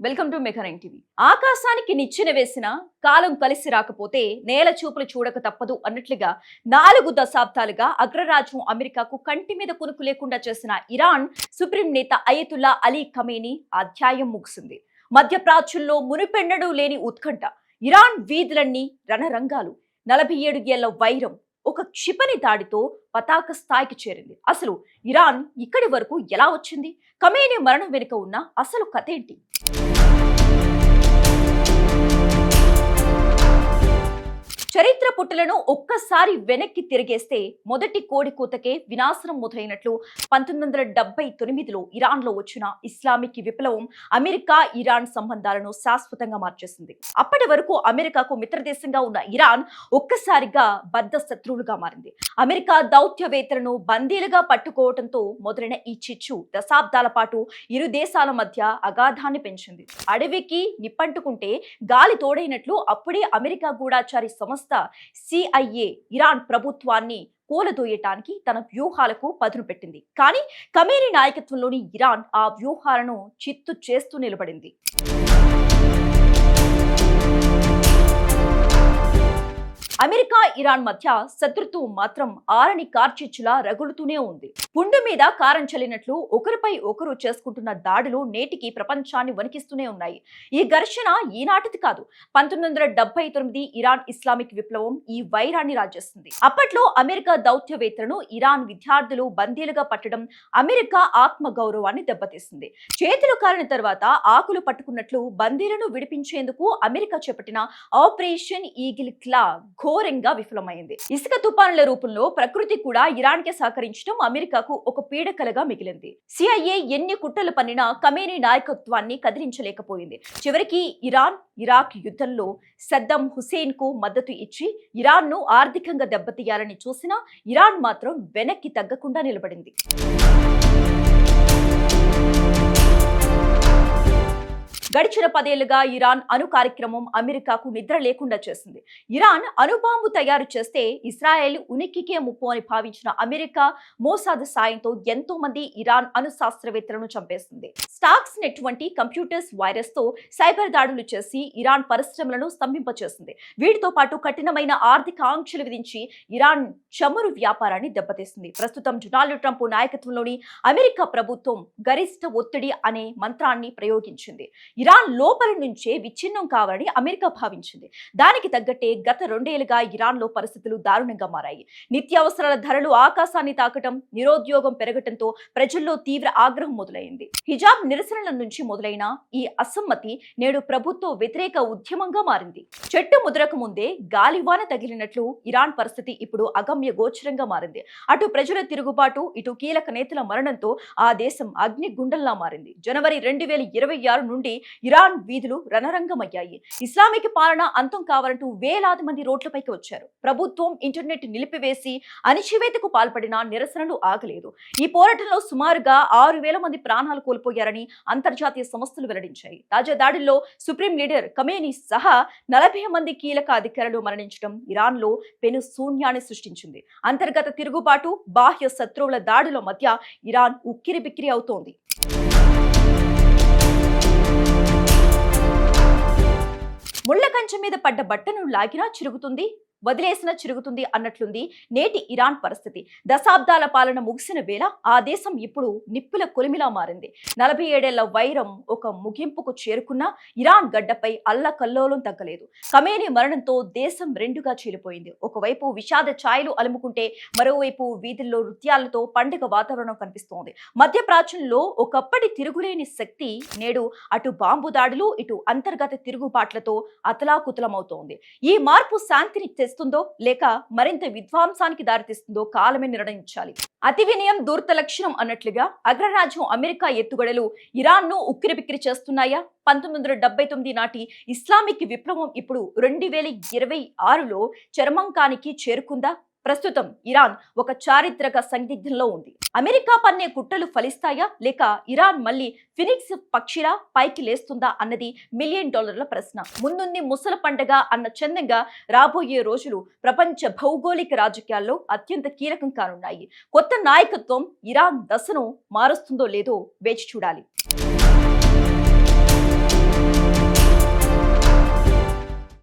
Welcome to మెగా9 TV. ఆకాశానికి నిచ్చెన వేసిన కాలం కలిసి రాకపోతే నేల చూపులు చూడక తప్పదు అన్నట్లుగా 4 దశాబ్దాలుగా అగ్రరాజ్యం అమెరికాకు కంటి మీద కునుకు లేకుండా చేసిన ఇరాన్ సుప్రీం నేత అయతుల్లా అలీ ఖమేనీ అధ్యాయం ముగిసింది. మధ్యప్రాచ్యంలో మునిపెన్నడూ లేని ఉత్కంఠ, ఇరాన్ వీధులన్నీ రణరంగాలు, 47 ఏళ్ల వైరం ఒక క్షిపణి దాడితో పతాక స్థాయికి చేరింది. అసలు ఇరాన్ ఇక్కడి వరకు ఎలా వచ్చింది? ఖమేనీ మరణం వెనుక ఉన్న అసలు కథేంటి? చరిత్ర పుటలను ఒక్కసారి వెనక్కి తిరిగేస్తే మొదటి కోడి కూతకే వినాశనం మొదలైనట్లు 1979లో ఇరాన్లో వచ్చిన ఇస్లామిక్ విప్లవం అమెరికా ఇరాన్ సంబంధాలను శాశ్వతంగా మార్చేసింది. అప్పటి వరకు అమెరికాకు మిత్రదేశంగా ఉన్న ఇరాన్ ఒక్కసారిగా బద్ధ శత్రువులుగా మారింది. అమెరికా దౌత్యవేత్తలను బందీలుగా పట్టుకోవడంతో మొదలైన ఈ చిచ్చు దశాబ్దాల పాటు ఇరు దేశాల మధ్య అగాధాన్ని పెంచింది. అడవికి నిప్పంటుకుంటే గాలి తోడైనట్లు అప్పుడే అమెరికా గూఢాచారి సంస్థ CIA ఇరాన్ ప్రభుత్వాన్ని కూలదోయటానికి తన వ్యూహాలకు పదును పెట్టింది. కానీ ఖమేనీ నాయకత్వంలోని ఇరాన్ ఆ వ్యూహాలను చిత్తు చేస్తూ నిలబడింది. అమెరికా ఇరాన్ మధ్య శత్రుత్వం మాత్రం ఆరని కార్చిచ్చులా రగులుతూనే ఉంది. పుండు మీద కారం చల్లినట్లు ఒకరిపై ఒకరు చేసుకుంటున్న దాడులు నేటికి ప్రపంచాన్ని వణికిస్తూనే ఉన్నాయి. ఈ ఘర్షణ ఈనాటిది కాదు. 1979 ఇరాన్ ఇస్లామిక్ విప్లవం ఈ వైరాన్ని రాజేస్తుంది. అప్పట్లో అమెరికా దౌత్యవేత్తలను ఇరాన్ విద్యార్థులు బందీలుగా పట్టడం అమెరికా ఆత్మ గౌరవాన్ని దెబ్బతీసింది. చేతులు కాలిన తర్వాత ఆకులు పట్టుకున్నట్లు బందీలను విడిపించేందుకు అమెరికా చేపట్టిన ఆపరేషన్ ఈగిల్ క్లా ఘోరంగా విఫలమైంది. ఇసుక తుపానుల రూపంలో ప్రకృతి కూడా ఇరాన్ కి సహకరించడం అమెరికాకు ఒక పీడకలగా మిగిలింది. CIA ఎన్ని కుట్రలు పన్నినా ఖమేనీ నాయకత్వాన్ని కదిలించలేకపోయింది. చివరికి ఇరాన్ ఇరాక్ యుద్ధంలో సద్దం హుసేన్ కు మద్దతు ఇచ్చి ఇరాన్ ను ఆర్థికంగా దెబ్బతీయాలని చూసినా ఇరాన్ మాత్రం వెనక్కి తగ్గకుండా నిలబడింది. గడిచిన 10 ఏళ్లుగా ఇరాన్ అణు కార్యక్రమం అమెరికాకు నిద్ర లేకుండా చేసింది. ఇరాన్ అణుబాంబు తయారు చేస్తే ఇస్రాయెల్ ఉనికికే ముప్పు అని భావించిన అమెరికా మోసాద్ సాయంతో ఎంతో మంది ఇరాన్ అణు శాస్త్రవేత్తలను చంపేసింది. స్టాక్స్ నెట్ వంటి కంప్యూటర్స్ వైరస్ తో సైబర్ దాడులు చేసి ఇరాన్ పరిశ్రమలను స్తంభింపచేసింది. వీటితో పాటు కఠినమైన ఆర్థిక ఆంక్షలు విధించి ఇరాన్ చమురు వ్యాపారాన్ని దెబ్బతీసింది. ప్రస్తుతం డొనాల్డ్ ట్రంప్ నాయకత్వంలోని అమెరికా ప్రభుత్వం గరిష్ట ఒత్తిడి అనే మంత్రాన్ని ప్రయోగించింది. ఇరాన్ లోపల నుంచే విచ్ఛిన్నం కావాలని అమెరికా భావించింది. దానికి తగ్గట్టే గత 2 ఏళ్లుగా ఇరాన్ లో పరిస్థితులు దారుణంగా మారాయి. నిత్యావసరాల ధరలు ఆకాశాన్ని తాకటం, నిరుద్యోగం పెరగటంతో ప్రజల్లో తీవ్ర ఆగ్రహం మొదలైంది. హిజాబ్ నిరసనల నుంచి మొదలైన ఈ అసమ్మతి నేడు ప్రభుత్వ వ్యతిరేక ఉద్యమంగా మారింది. చెట్టు ముదరకు ముందే గాలివాన తగిలినట్లు ఇరాన్ పరిస్థితి ఇప్పుడు అగమ్య గోచరంగా మారింది. అటు ప్రజల తిరుగుబాటు, ఇటు కీలక నేతల మరణంతో ఆ దేశం అగ్నిగుండంలా మారింది. జనవరి 2026 నుండి ఇరాన్ వీధులు రణరంగమయ్యాయి. ఇస్లామిక్ పాలన అంతం కావాలంటూ వేలాది మంది రోడ్లపైకి వచ్చారు. ప్రభుత్వం ఇంటర్నెట్ నిలిపివేసి అణిచివేతకు పాల్పడిన నిరసనలు ఆగలేదు. ఈ పోరాటంలో సుమారుగా 6,000 మంది ప్రాణాలు కోల్పోయారని అంతర్జాతీయ సంస్థలు వెల్లడించాయి. తాజా దాడుల్లో సుప్రీం లీడర్ ఖమేనీ సహా 40 మంది కీలక అధికారులు మరణించడం ఇరాన్ లో పెను శూన్యాన్ని సృష్టించింది. అంతర్గత తిరుగుబాటు, బాహ్య శత్రువుల దాడుల మధ్య ఇరాన్ ఉక్కిరిబిక్కిరి అవుతోంది. ముళ్ల కంచె మీద పడ్డ బట్టను లాగినా చిరుగుతుంది, వదిలేసిన చిరుగుతుంది అన్నట్లుంది నేటి ఇరాన్ పరిస్థితి. దశాబ్దాల పాలన ముగిసిన వేళ ఆ దేశం ఇప్పుడు నిప్పుల కొలిమిలా మారింది. 47 ఏళ్ల వైరం ఒక ముగింపుకు చేరుకున్న ఇరాన్ గడ్డపై అల్లకల్లోలం తగ్గలేదు. ఖమేనీ మరణంతో దేశం రెండుగా చీలిపోయింది. ఒకవైపు విషాద ఛాయలు అలుముకుంటే మరోవైపు వీధుల్లో నృత్యాలతో పండుగ వాతావరణం కనిపిస్తోంది. మధ్యప్రాచ్యంలో ఒకప్పటి తిరుగులేని శక్తి నేడు అటు బాంబు దాడులు, ఇటు అంతర్గత తిరుగుబాట్లతో అతలాకుతలమవుతోంది. ఈ మార్పు శాంతిని తెస్తుందో లేక మరింత విధ్వంసానికి దారితీస్తుందో కాలమే నిర్ణయించాలి. అతి వినయం దూర్త లక్షణం అన్నట్లుగా అగ్రరాజ్యం అమెరికా ఎత్తుగడలు ఇరాన్ ను ఉక్కిరిబిక్కిరి చేస్తున్నాయా? 1979 నాటి ఇస్లామిక్ విప్లవం ఇప్పుడు 2026లో చరమాంకానికి చేరుకుందా? ప్రస్తుతం ఇరాన్ ఒక చారిత్రక సందిగ్ధంలో ఉంది. అమెరికా పన్నే కుట్రలు ఫలిస్తాయా లేక ఇరాన్ మళ్ళీ ఫినిక్స్ పక్షిలా పైకి లేస్తుందా అన్నది $1 మిలియన్ ప్రశ్న. ముందుంది ముసల పండగ అన్న చందంగా రాబోయే రోజులు ప్రపంచ భౌగోళిక రాజకీయాల్లో అత్యంత కీలకం కానున్నాయి. కొత్త నాయకత్వం ఇరాన్ దశను మారుస్తుందో లేదో వేచి చూడాలి.